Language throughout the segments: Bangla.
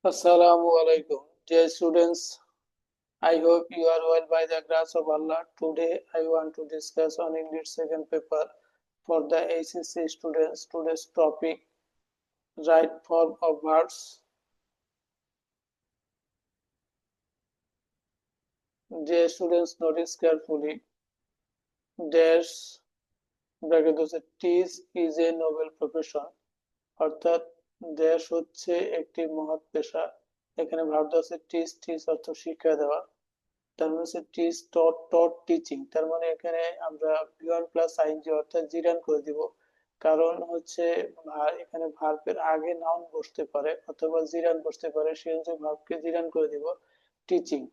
Assalamu alaikum. Dear students, I hope you are well by the grace of Allah. Today I want to discuss on English second paper for the ACC students. Today's topic, right form of verbs. Dear students, notice carefully. There's bracket হচ্ছে teach is a noble profession, অর্থাৎ দেশ হচ্ছে একটি মহৎ পেশা। এখানে ভার্ব আছে টিচ, টিচ অর্থ শিক্ষা দেওয়া। তার মানে হচ্ছে টিচ, টট, টট, টিচিং। তার মানে এখানে আমরা বি1 প্লাস আইএনজি অর্থাৎ জিরান করে দিব। কারণ হচ্ছে এখানে ভার্বের আগে নাউন বসতে পারে অথবা জিরান বসতে পারে, সেই অনুযায়ী ভার্বকে জিরান করে দিব, টিচিং।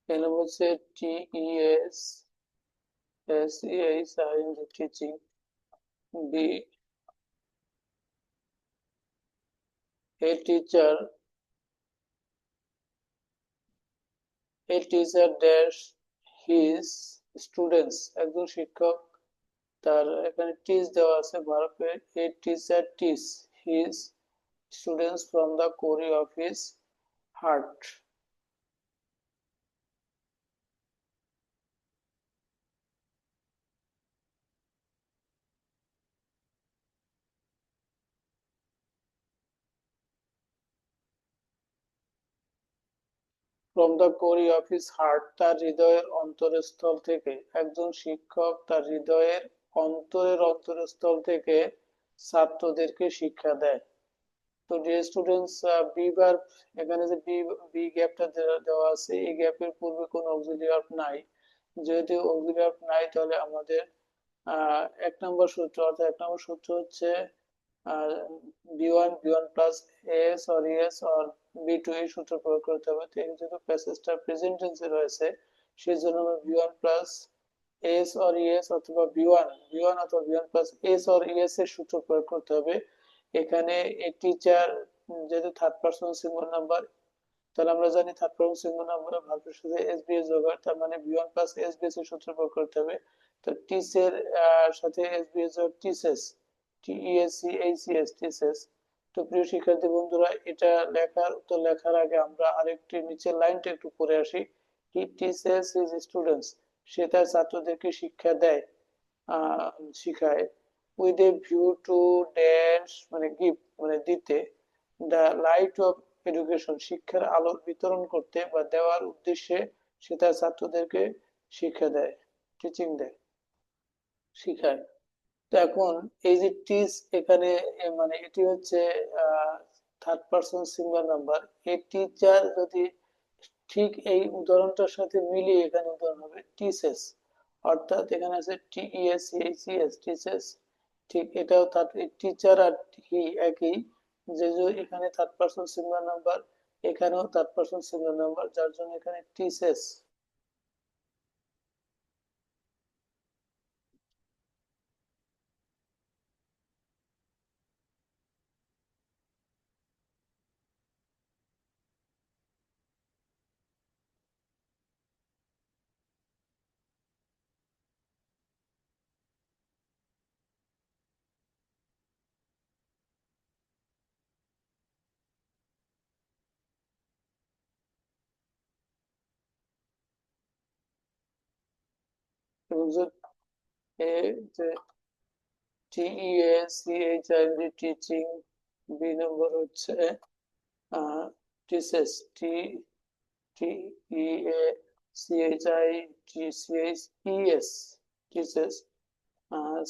এখানে বলছে T E S S E H I N G, teaching. B A teacher, A teacher dash his students, একজন শিক্ষক তার এখানে টিচ দেওয়া আছে ভার্বে, a teacher teach his students from the core of his heart. From the core of his heart, তার হৃদয়ের অন্তরস্থল থেকে। একজন শিক্ষক তার হৃদয়ের অন্তরস্থল থেকে ছাত্রদেরকে শিক্ষা দেয়। তো ডিয়ার স্টুডেন্টস, বি ভার্ব, এখানে যে বি বি গ্যাপটা দেওয়া আছে, এই গ্যাপের পূর্বে কোনো অক্সিলারি ভার্ব নাই। যেহেতু অক্সিলারি ভার্ব নাই, তাহলে আমাদের এক নম্বর সূত্র, অর্থাৎ এক নম্বর সূত্র হচ্ছে বি1 plus S or ES or বি2, এই সূত্র প্রয়োগ করতে হবে। তো যেহেতু প্যাসেজটা প্রেজেন্ট টেন্সে রয়েছে, সেই জন্য আমরা বি1 প্লাস এস অর ইএস অথবা বি1 অথবা বি1 প্লাস এস অর ইএস এর সূত্র প্রয়োগ করতে হবে। এখানে এ টিচার যেহেতু থার্ড পারসন সিঙ্গুলার নাম্বার, তাহলে আমরা জানি থার্ড পারসন সিঙ্গুলার নাম্বারে ভার্বের সাথে এস বি এস যোগ হয়, তার মানে বি1 প্লাস এস বি এস এর সূত্র প্রয়োগ করতে হবে। তো টিসের সাথে এস বি এস যোগ teaches, T E S C H C S, teaches. তো প্রিয় শিক্ষার্থী বন্ধুরা, এটা লেখার আগে আমরা আরেকটি নিচের লাইনটা একটু পড়ে আসি। হি টিচেস হিজ স্টুডেন্টস, সে তার ছাত্রদেরকে শিক্ষা দেয়, শিখায়। With a view to dash, মানে গিফট মানে দিতে, দ্য লাইট অফ এডুকেশন, শিক্ষার আলো বিতরণ করতে বা দেওয়ার উদ্দেশ্যে সে তার ছাত্রদেরকে শিক্ষা দেয়, টিচিং দেয়, শিখায়। তো এখন এই যে টিচ এখানে মানে এটি হচ্ছে থার্ড পারসন সিঙ্গুলার নাম্বার। এই টিচার যদি ঠিক এই উদাহরণটার সাথে মিলিয়ে এখানে উদাহরণ হবে টিচেস, অর্থাৎ এখানে আছে টিইএস সিএইচএস, টিচেস। ঠিক এটাও তার টিচার আর হি একই, যে এখানে থার্ড পারসন সিঙ্গুলার নাম্বার, এখানেও থার্ড পারসন সিঙ্গুলার নাম্বার, যার জন্য এখানে টিচেস। এবং এ যে T E S C H I N G, teaching. B number হচ্ছে teaches, T T E A C H I T C H E S, teaches.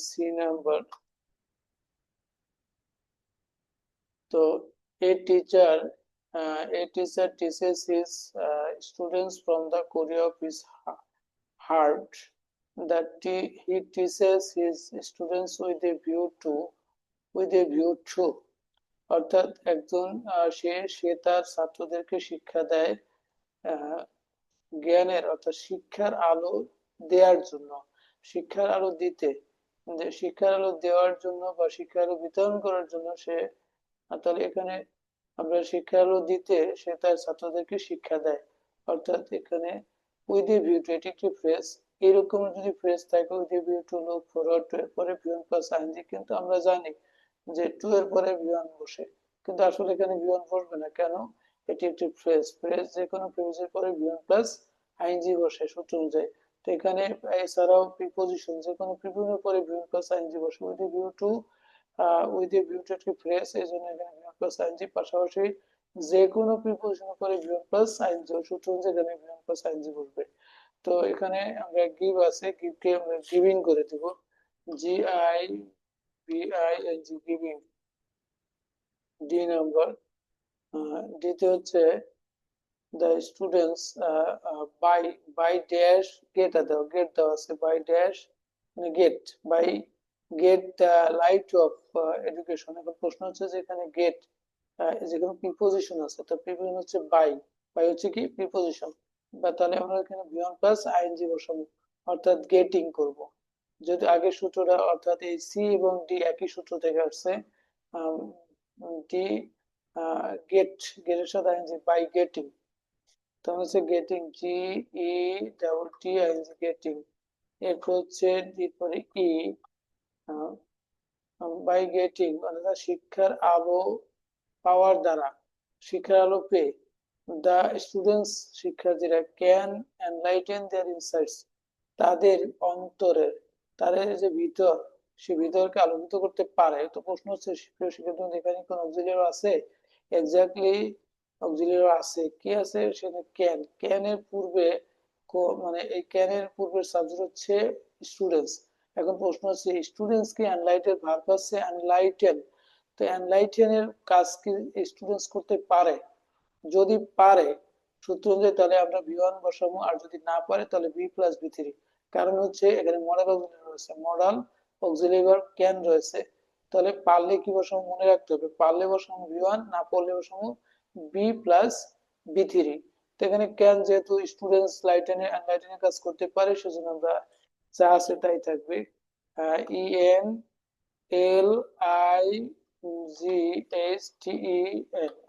C number, তো a teacher teaches his students from the core of his heart, that he teaches his students with a view to, with a view to অর্থাৎ একজন সে সে তার ছাত্রদেরকে শিক্ষা দেয় জ্ঞানের অর্থাৎ শিক্ষার আলো দেওয়ার জন্য, শিক্ষার আলো দিতে, শিক্ষার আলো দেওয়ার জন্য বা শিক্ষার আলো বিতরণ করার জন্য সে, তাহলে এখানে আমরা শিক্ষার আলো দিতে সে তার ছাত্রদেরকে শিক্ষা দেয়। অর্থাৎ এখানে উইথ এ ভিউ টু, এটি একটি ফ্রেজ, এরকম যদি ফ্রেজ থাকে with a view to look forward to এর পরে ভিউন প্লাস আইএনজি, কিন্তু আমরা জানি যে টু এর পরে ভিউন বসে, কিন্তু আসলে এখানে ভিউন বসবে না কেন, এটি একটি ফ্রেজ, ফ্রেজ যে কোনো ফ্রেজের পরে ভিউন প্লাস আইএনজি বসে সূত্র অনুযায়ী। তো এখানে এছাড়াও প্রিপোজিশন যে কোনো প্রিপোজিশনের পরে ভিউন প্লাস আইএনজি বসে, with a view to, with a view to একটি ফ্রেজ, এই জন্য এখানে ভিউন প্লাস আইএনজি, পাশাপাশি যে কোনো প্রিপোজিশনের পরে ভিউন প্লাস আইএনজি সূত্র অনুযায়ী এখানে ভিউন প্লাস আইএনজি বসবে। তো এখানে আমরা গিভ আছে, গিভকে আমরা গিভিং করে দিব, GIVING, গিভিং। ডি নাম্বার, ডিতে হচ্ছে the students by dash get দেওয়া, গেট দেওয়া আছে, by dash মানে get the light of education। এখন প্রশ্ন হচ্ছে যে এখানে গেট যেখানে প্রিপোজিশন আছে, তো প্রিপোজিশন হচ্ছে বাই হচ্ছে কি প্রিপোজিশন, বা তাহলে আমরা এখানে বিয়ন্ড প্লাস আইএনজি বসাবো, অর্থাৎ গেটিং করব। যদি আগের সূত্রটা অর্থাৎ এই সি এবং ডি একই সূত্র থেকে আসছে, ডি গেটের সাথে আইএনজি বাই গেটিং, তাহলে হচ্ছে গেটিং, GETT গেটিং। এরপর হচ্ছে এরপরে ই, বাই গেটিং অর্থাৎ শিক্ষার আলো পাওয়ার দ্বারা, শিক্ষার আলো পেয়ে, দা স্টুডেন্টস শিক্ষার্থীরা ক্যান এনলাইটেন দেয়ার ইনসাইটস, তাদের অন্তরের, তাদের যে ভিতর, সে ভিতরকে আলোকিত করতে পারে। তো প্রশ্ন হচ্ছে প্রিয় শিক্ষার্থী এখানে কোন অক্সিলিয়ারি আছে? এক্স্যাক্টলি অক্সিলিয়ারি আছে, কি আছে সেখানে ক্যান, ক্যানের পূর্বে মানে এই ক্যানের পূর্বের সাবজেক্ট হচ্ছে স্টুডেন্টস। এখন প্রশ্ন হচ্ছে স্টুডেন্টস কি এনলাইটেন ভার্ব আছে এনলাইটেন, তো এনলাইটেন এর কাজ কি স্টুডেন্টস করতে পারে? যদি পারে সূত্র অনুযায়ী তাহলে আমরা ভি1 বসাবো, আর যদি না পারে তাহলে বি প্লাস বি3। কারণ হচ্ছে এখানে মডাল অক্সিলিয়ারি রয়েছে, মডাল অক্সিলিয়ারি ভার্ব ক্যান রয়েছে, তাহলে পারলে কি বসাবো মনে রাখতে হবে, পারলে বসাবো ভি1, না পারলে বসাবো বি প্লাস বি3। তো এখানে ক্যান যেহেতু স্টুডেন্টস লাইটেনের এনলাইটেনের কাজ করতে পারে, সেজন্য আমরা যা আছে তাই থাকবে। ENLIGHTEN,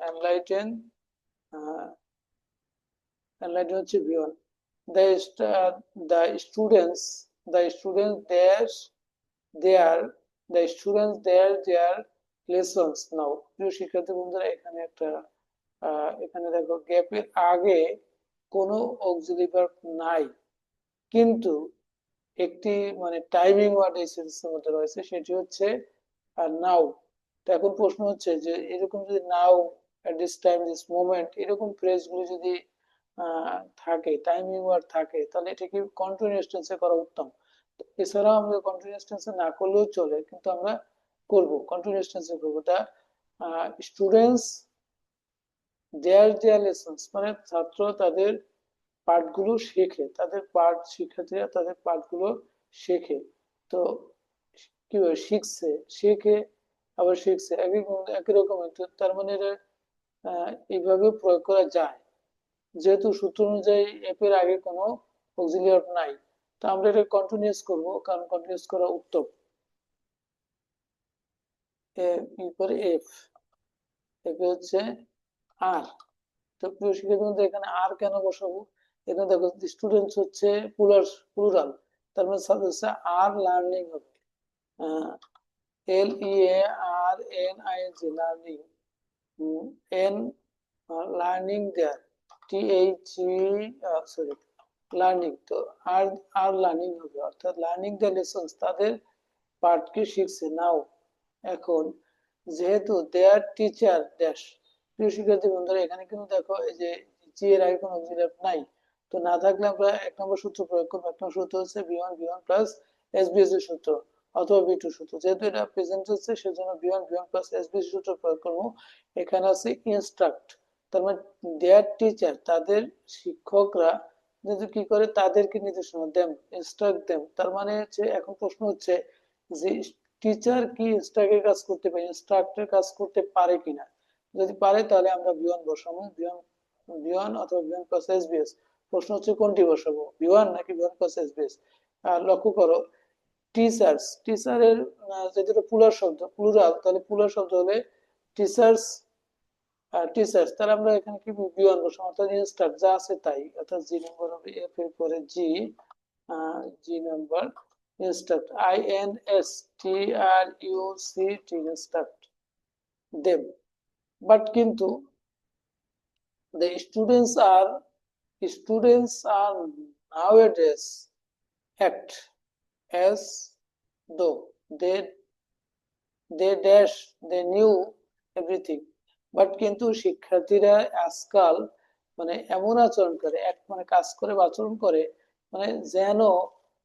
এনলাইটেন, enlighten হচ্ছে beyond the the students, the students their the students their lessons now। প্রিয় শিক্ষার্থী বন্ধুরা এখানে একটা এখানে দেখো গ্যাপের আগে কোনো অক্সিলারি ভার্ব নাই, কিন্তু একটি মানে টাইমিং ওয়ার্ড এই সেন্টেন্সের মধ্যে রয়েছে, সেটি হচ্ছে নাও। তো এখন প্রশ্ন হচ্ছে যে এরকম যদি নাও, at this time, this moment, এরকম ফ্রেজ গুলো যদি থাকে, টাইমিং ওয়ার্ড থাকে, তাহলে এটা কি কন্টিনিউয়াস টেন্সে করা উত্তম। এছাড়াও আমরা কন্টিনিউয়াস টেন্সে না করলেও চলে, কিন্তু আমরা করব কন্টিনিউয়াস টেন্সে করব। দা স্টুডেন্টস দেয়ার লেসন্স মানে ছাত্র তাদের পাঠগুলো শেখে, তাদের পাঠ, শিক্ষার্থীরা তাদের পাঠগুলো শেখে। তো কিভাবে শিখছে, শেখে আবার শিখছে, একই রকম। তার মানে এইভাবে প্রয়োগ করা যায়, যেহেতু সূত্র অনুযায়ী এফ এর আগে কোনো অক্সিলিয়ারি নাই, তো আমরা এটা কন্টিনিউয়াস করব, কারণ কন্টিনিউয়াস করা উত্তম। এরপরে এফ, এফ হচ্ছে আর। তো প্রিয় শিক্ষার্থী এখানে আর কেন বসাবো, এখানে দেখো স্টুডেন্টস হচ্ছে প্লুরাল, তার মানে সাবজেক্ট হচ্ছে আর, লার্নিং হবে, LEARNING লার্নিং, এন লার্নিং দেয়ার, সরি লার্নিং, তো আর আর লার্নিং হবে, অর্থাৎ লার্নিং দ্য লেসন্স তাদের পাঠকে শিখছে নাও। এখন যেহেতু দেয়ার টিচার ড্যাশ, প্রিয় শিক্ষার্থী বন্ধুরা এখানে কিন্তু দেখো এই যে জি এর আগে কোনো অক্সিলারি নাই, তো না থাকলে আমরা এক নম্বর সূত্র প্রয়োগ করবো, এক নম্বর সূত্র হচ্ছে ভি1 প্লাস এসবিএস এর সূত্র অথবা ভি2 সূত্র, যেহেতু এটা প্রেজেন্ট হচ্ছে সেজন্য ভি1 প্লাস এসবিএস সূত্র প্রয়োগ করবো। এখানে আছে ইনস্ট্রাক্ট, তার মানে দেয়ার টিচার তাদের শিক্ষকরা যদি কি করে তাদেরকে নির্দেশনা দেন, ইনস্ট্রাক্ট দেন, তার মানে হচ্ছে এখন প্রশ্ন হচ্ছে যে টিচার কি স্ট্যাকের কাজ করতে পারে, ইনস্ট্রাক্টরের কাজ করতে পারে কিনা। যদি পারে তাহলে আমরা V1 বসাবো, V1 অথবা V1 প্লাস এসবিএস। প্রশ্ন হচ্ছে কোনটি বসাবো, V1 নাকি V1 প্লাস এসবিএস। আর লক্ষ্য করো টিচার্স, টিচারের যদি প্লুরাল শব্দ, প্লুরাল, তাহলে প্লুরাল শব্দ হলে টিচার্স, টিচার্স, তাহলে আমরা এখানে কি V1 বসাবো, অর্থাৎ ইনস্ট্রাক্ট যা আছে তাই, অর্থাৎ জি নাম্বার হবে এফ এর পরে জি, G number instruct, instruct, instruct them. But কিন্তু the students are nowadays act as though they dash they knew everything. But কিন্তু শিক্ষার্থীরা আজকাল মানে এমন আচরণ করে, এক মানে কাজ করে বা আচরণ করে মানে যেন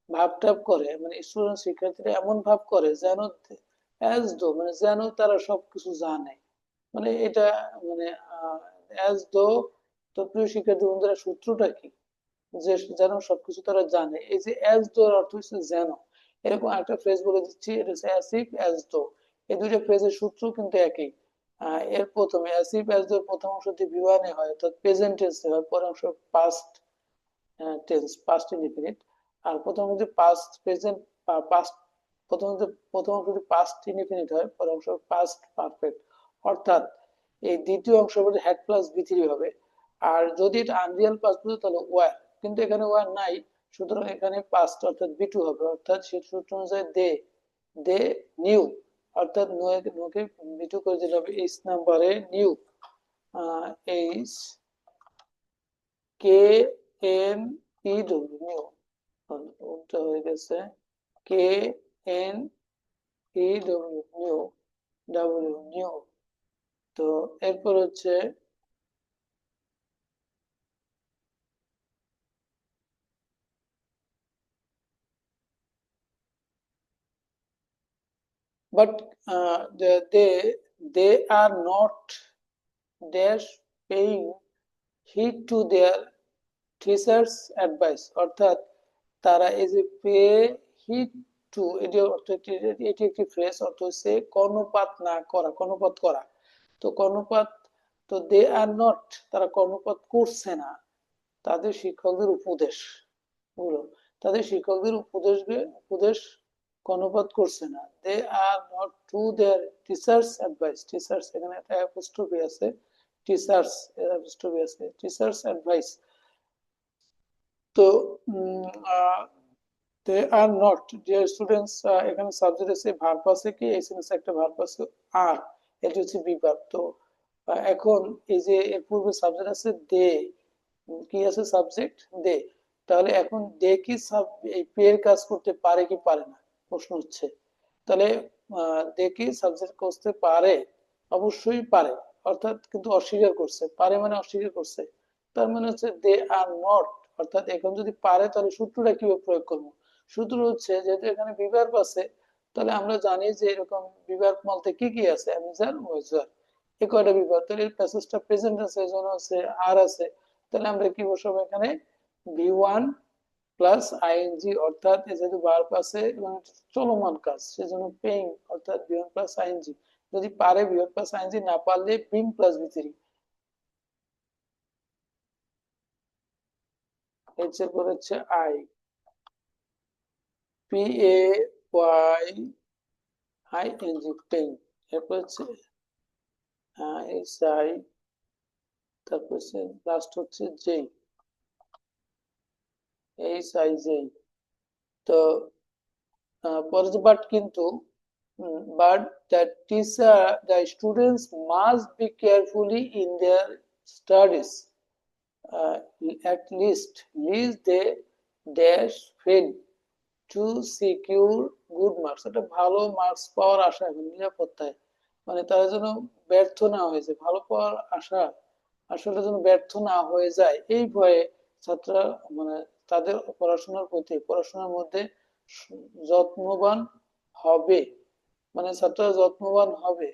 ভাবটাব করে, মানে স্টুডেন্ট শিক্ষার্থীরা এমন ভাব করে যেন অ্যাজ দো মানে যেন তারা সবকিছু জানে। মানে এটা মানে অ্যাজ দো। তো প্রিয় শিক্ষার্থী বন্ধুরা সূত্রটা কি, যে যেন সবকিছু তারা জানে, এই যে অ্যাজ দো এর অর্থ হচ্ছে যেন। এরকম একটা ফ্রেজ বলে দিচ্ছি, এটা হচ্ছে অ্যাজ ইফ অ্যাজ দো। এই দুইটা ফ্রেজের সূত্র কিন্তু একই। এর প্রথমে অ্যাজ ইফ অ্যাজ দো প্রথম অংশটি V1 এ হয়, অর্থাৎ প্রেজেন্ট টেন্সে হয়, পরের অংশ পাস্ট টেন্স, পাস্ট ইনডিফিনিট। আর প্রথম অংশটি পাস্ট প্রেজেন্ট পাস্ট, প্রথম অংশটি পাস্ট ইনডিফিনিট হয়, পরের অংশ পাস্ট পারফেক্ট। অর্থাৎ এই দ্বিতীয় অংশ হ্যাড প্লাস V3 হবে। আর যদি এটা আনরিয়াল পাস্ট বুঝো তাহলে ওয়ার, কিন্তু এখানে ওয়ার নাই, সুতরাং এখানে পাস্ট অর্থাৎ V2 হবে। অর্থাৎ সে সূত্র অনুযায়ী দে নিউ, অর্থাৎ নোকে V2 করে দিলে হবে এইচ নাম্বারে new, H K N E W new, উল্টা হয়ে গেছে, K N E W new, W new. তো এরপর হচ্ছে but they are not dash paying heed to their teachers advice, অর্থাৎ তারা এই যে পে হিট টু, এটি অর্থ এটি একটি ফ্রেজ, অর্থ হচ্ছে কর্ণপাত না করা, কর্ণপাত করা। তো কর্ণপাত, তো দে আর নট তারা কর্ণপাত করছে না তাদের শিক্ষকদের উপদেশ গুলো, তাদের শিক্ষকদের উপদেশ কর্ণপাত করছে না। They are not to their teachers advice, teachers এখানে একটা অ্যাপোস্ট্রফি আছে, টিচার্স এর অ্যাপোস্ট্রফি আছে, টিচার্স অ্যাডভাইস। তো দে আর নট ডিয়ার স্টুডেন্টস, এখানে সাবজেক্ট আছে, ভার্ব আছে কি এই সেন্টেন্সে একটা ভার্ব আছে আর, এটি হচ্ছে বিভাগ। তো এখন এই যে এর পূর্বে সাবজেক্ট আছে দে, কি আছে সাবজেক্ট দে, তাহলে এখন দে কি এই পেয়ের কাজ করতে পারে কি পারে না, প্রশ্ন হচ্ছে। তাহলে দে কি সাবজেক্ট করতে পারে, অবশ্যই পারে, অর্থাৎ কিন্তু অস্বীকার করছে, পারে মানে অস্বীকার করছে। তার মানে হচ্ছে দে আর নট, অর্থাৎ এখন যদি পারে তাহলে সূত্রটা কিভাবে প্রয়োগ করবো, সূত্র হচ্ছে যেহেতু এখানে বিভাগ আছে, তাহলে আমরা জানি যে এরকম বিভাগ বলতে কি কি আছে, অ্যামিজার ওয়েজার, এই কয়টা বিভাগ। তাহলে এই প্যাসেজটা প্রেজেন্ট আছে, এজন্য আছে আর আছে, তাহলে আমরা কি বসাবো এখানে V1 প্লাস আইএনজি, অর্থাৎ যেহেতু ভার্ব আছে এবং চলমান কাজ সেজন্য পেইং, অর্থাৎ V1 প্লাস আইএনজি। যদি পারে V1 প্লাস আইএনজি, না পারলে বিং প্লাস V3। এর পর হচ্ছে I, P A Y I N G, paying. এরপর হচ্ছে এস আই, তারপর হচ্ছে লাস্ট হচ্ছে জেই, এইচ আই জেই। তো বাট কিন্তু, but the students must be carefully in their studies, uh, at least they dash fail to secure good marks, একটা ভালো মার্কস পাওয়ার আশা, এখন নিরাপত্তায়, মানে তারা যেন ব্যর্থ না হয়ে যায়, ভালো পাওয়ার আশা আসলে যেন ব্যর্থ না হয়ে যায়, এই ভয়ে ছাত্ররা মানে তাদের পড়াশোনার প্রতি, পড়াশোনার মধ্যে যত্নবান হবে, মানে ছাত্ররা যত্নবান হবে।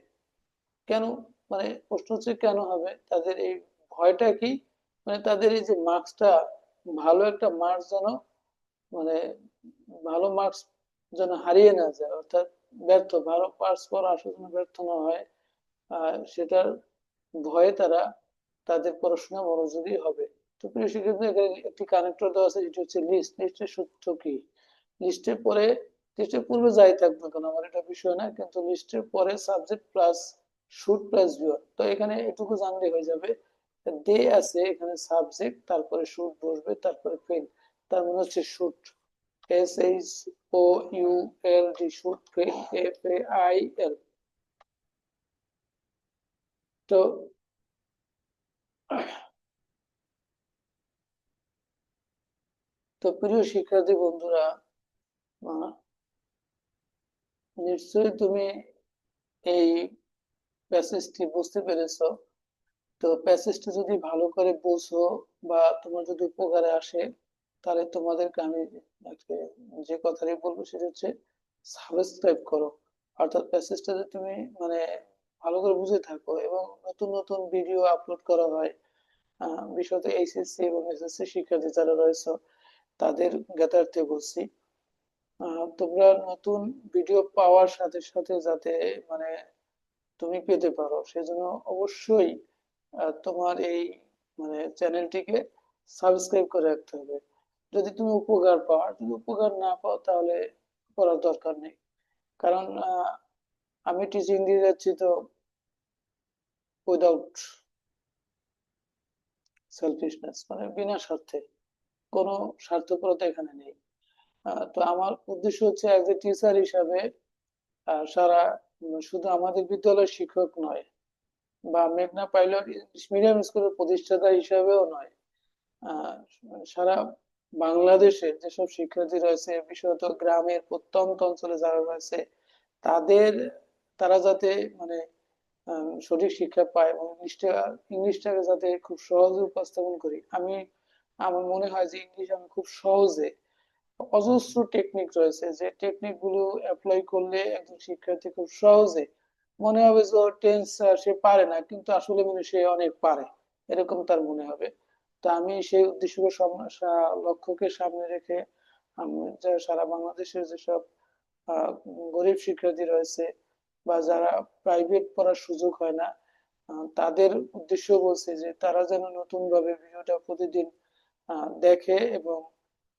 কেন, মানে প্রশ্ন হচ্ছে কেন হবে তাদের এই ভয়টা কি, মানে তাদের এই যে মার্কসটা, ভালো একটা মার্কস যেন মানে ভালো মার্কস যেন হারিয়ে না যায়, অর্থাৎ ব্যর্থ, ভালো পাস করা আসার জন্য ব্যর্থ না হয়, সেটার ভয়ে তারা তাদের পড়াশোনা মনোযোগী হবে। তো প্রিয় শিক্ষার্থী, এখানে একটি কানেক্টর দেওয়া আছে, যেটা হচ্ছে লিস্ট। লিস্টের সূত্র কি? লিস্টের পরে, লিস্টের পূর্বে যাই থাকবে কেন আমার এটা বিষয় না, কিন্তু লিস্টের পরে subject plus should plus viewer. তো এখানে এটুকু জানলে হয়ে যাবে, দে আছে এখানে সাবজেক্ট, তারপরে শুড বসবে, তারপরে ফেল, তার মানে হচ্ছে should, SHOULD, should, fail FAIL। তো তো প্রিয় শিক্ষার্থী বন্ধুরা, আহ, নিশ্চয়ই তুমি এই প্যাসেজটি বুঝতে পেরেছো। তো প্যাসেজটা যদি ভালো করে বোঝো বা তোমার যদি উপকারে আসে, তাহলে তোমাদেরকে আমি আজকে যে কথাটি বলবো সেটা হচ্ছে সাবস্ক্রাইব করো। অর্থাৎ প্যাসেজটা যদি তুমি মানে ভালো করে বুঝে থাকো এবং নতুন নতুন ভিডিও আপলোড করা হয়, বিশেষত এইচএসসি এবং এসএসসি শিক্ষার্থী যারা রয়েছে তাদের জ্ঞাতার্থে বলছি, তোমরা নতুন ভিডিও পাওয়ার সাথে সাথে যাতে মানে তুমি পেতে পারো, সেজন্য অবশ্যই তোমার এই মানে চ্যানেলটিকে সাবস্ক্রাইব করে রাখতে হবে। যদি তুমি উপকার পাও, আর যদি উপকার না পাও তাহলে করার দরকার নেই। কারণ আমি টিচিং দিয়ে যাচ্ছি তো উইদাউট সেলফিশনেস, মানে বিনা স্বার্থে, কোনো স্বার্থপরতা এখানে নেই। তো আমার উদ্দেশ্য হচ্ছে অ্যাজ এ টিচার হিসাবে সারা শুধু আমাদের বিদ্যালয়ের শিক্ষক নয় বা মেঘনা পাইলট ইংলিশ মিডিয়াম স্কুলের প্রতিষ্ঠাতা হিসাবেও নয়, আহ, সারা বাংলাদেশের যেসব শিক্ষার্থী রয়েছে, বিশেষত গ্রামের প্রত্যন্ত অঞ্চলে যারা রয়েছে, তাদের তারা যাতে মানে সঠিক শিক্ষা পায় এবং ইংলিশটাকে যাতে খুব সহজে উপস্থাপন করি। আমার মনে হয় যে ইংলিশ আমি খুব সহজে, অজস্র টেকনিক রয়েছে যে টেকনিক গুলো অ্যাপ্লাই করলে একজন শিক্ষার্থী খুব সহজে মনে হবে যে টেন্স সে পারে না, কিন্তু আসলে মানে সে অনেক পারে, এরকম তার মনে হবে। তা আমি সেই উদ্দেশ্যকে লক্ষ্যকে সামনে রেখে আমি সারা বাংলাদেশের যেসব আহ, গরিব শিক্ষার্থী রয়েছে বা যারা প্রাইভেট পড়ার সুযোগ হয় না, তাদের উদ্দেশ্য বলছে যে তারা যেন নতুন ভাবে ভিডিওটা প্রতিদিন দেখে এবং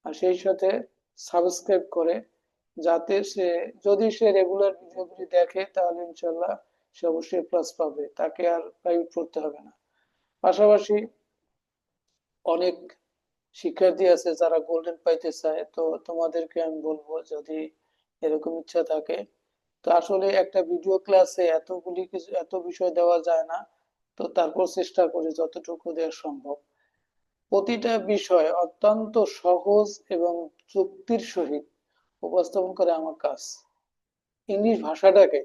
সেই সাথে সাবস্ক্রাইব করে, যাতে সে, যদি সে রেগুলার ভিডিওগুলি দেখে তাহলে ইনশাল্লাহ সে অবশ্যই প্লাস পাবে, তাকে আর প্রাইভেট পড়তে হবে না। পাশাপাশি অনেক শিক্ষার্থী আছে যারা গোল্ডেন পাইতে চায়, তো তোমাদেরকে আমি বলবো যদি এরকম ইচ্ছা থাকে, তো আসলে একটা ভিডিও ক্লাসে এতগুলি কিছু এত বিষয় দেওয়া যায় না, তো তারপর চেষ্টা করি যতটুকু দেওয়া সম্ভব। প্রতিটা বিষয় অত্যন্ত সহজ এবং যুক্তির সহিত উপস্থাপন করে আমার কাজ। ইংলিশ ভাষাটাকে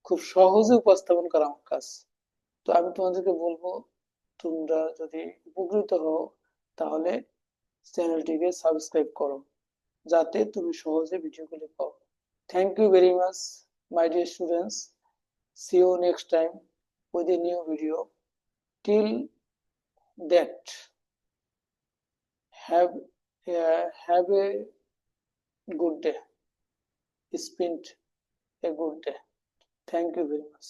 খুব সহজে উপস্থাপন করা আমার কাজ। তো আমি তোমাদেরকে বলবো, তোমরা যদি উপকৃত হও তাহলে চ্যানেলটিকে সাবস্ক্রাইব করো, যাতে তুমি সহজে ভিডিওগুলি পাও। Thank you very much my dear students. See you next time with a new video. Till that, have have a good day. Spend a good day. Thank you very much.